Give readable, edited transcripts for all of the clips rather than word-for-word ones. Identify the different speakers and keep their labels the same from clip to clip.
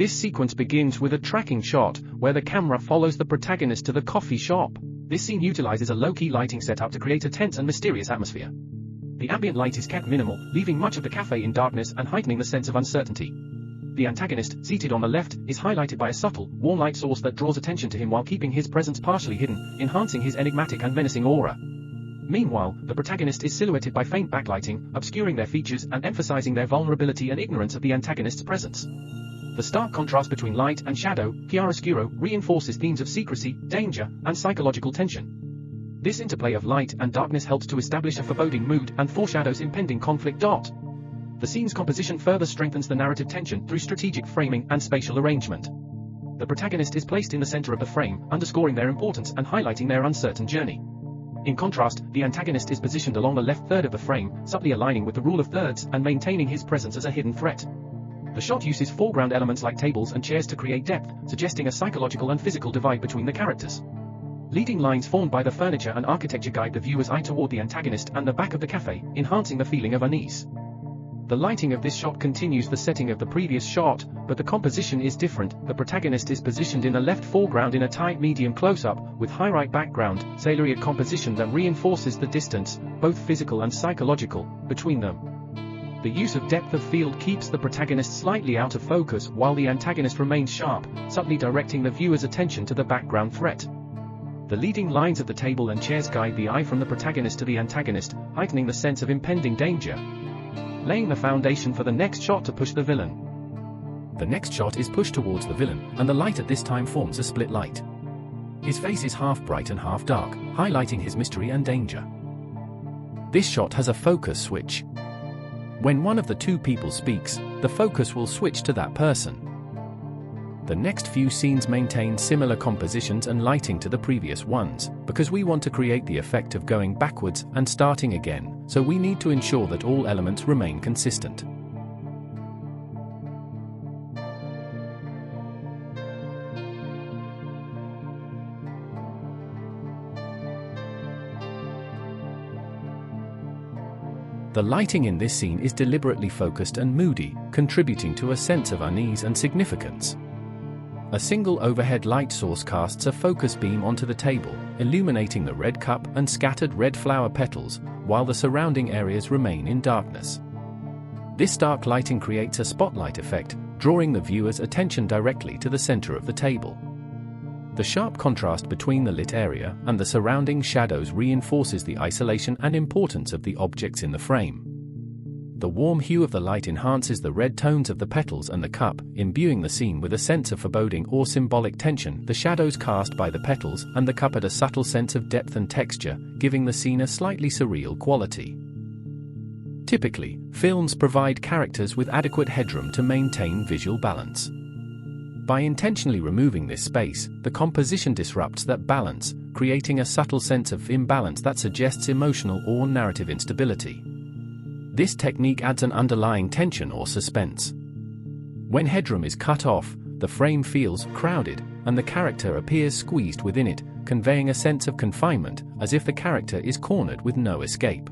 Speaker 1: This sequence begins with a tracking shot, where the camera follows the protagonist to the coffee shop. This scene utilizes a low-key lighting setup to create a tense and mysterious atmosphere. The ambient light is kept minimal, leaving much of the cafe in darkness and heightening the sense of uncertainty. The antagonist, seated on the left, is highlighted by a subtle, warm light source that draws attention to him while keeping his presence partially hidden, enhancing his enigmatic and menacing aura. Meanwhile, the protagonist is silhouetted by faint backlighting, obscuring their features and emphasizing their vulnerability and ignorance of the antagonist's presence. The stark contrast between light and shadow, chiaroscuro, reinforces themes of secrecy, danger, and psychological tension. This interplay of light and darkness helps to establish a foreboding mood and foreshadows impending conflict. The scene's composition further strengthens the narrative tension through strategic framing and spatial arrangement. The protagonist is placed in the center of the frame, underscoring their importance and highlighting their uncertain journey. In contrast, the antagonist is positioned along the left third of the frame, subtly aligning with the rule of thirds and maintaining his presence as a hidden threat. The shot uses foreground elements like tables and chairs to create depth, suggesting a psychological and physical divide between the characters. Leading lines formed by the furniture and architecture guide the viewer's eye toward the antagonist and the back of the cafe, enhancing the feeling of unease. The lighting of this shot continues the setting of the previous shot, but the composition is different. The protagonist is positioned in the left foreground in a tight medium close-up, with high-right background, salariate composition that reinforces the distance, both physical and psychological, between them. The use of depth of field keeps the protagonist slightly out of focus while the antagonist remains sharp, subtly directing the viewer's attention to the background threat. The leading lines of the table and chairs guide the eye from the protagonist to the antagonist, heightening the sense of impending danger, laying the foundation for the next shot to push the villain. The next shot is pushed towards the villain, and the light at this time forms a split light. His face is half bright and half dark, highlighting his mystery and danger. This shot has a focus switch. When one of the two people speaks, the focus will switch to that person. The next few scenes maintain similar compositions and lighting to the previous ones, because we want to create the effect of going backwards and starting again, so we need to ensure that all elements remain consistent. The lighting in this scene is deliberately focused and moody, contributing to a sense of unease and significance. A single overhead light source casts a focus beam onto the table, illuminating the red cup and scattered red flower petals, while the surrounding areas remain in darkness. This dark lighting creates a spotlight effect, drawing the viewer's attention directly to the center of the table. The sharp contrast between the lit area and the surrounding shadows reinforces the isolation and importance of the objects in the frame. The warm hue of the light enhances the red tones of the petals and the cup, imbuing the scene with a sense of foreboding or symbolic tension. The shadows cast by the petals and the cup add a subtle sense of depth and texture, giving the scene a slightly surreal quality. Typically, films provide characters with adequate headroom to maintain visual balance. By intentionally removing this space, the composition disrupts that balance, creating a subtle sense of imbalance that suggests emotional or narrative instability. This technique adds an underlying tension or suspense. When headroom is cut off, the frame feels crowded, and the character appears squeezed within it, conveying a sense of confinement, as if the character is cornered with no escape.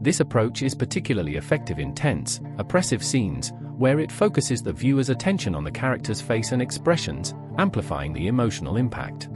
Speaker 1: This approach is particularly effective in tense, oppressive scenes, where it focuses the viewer's attention on the character's face and expressions, amplifying the emotional impact.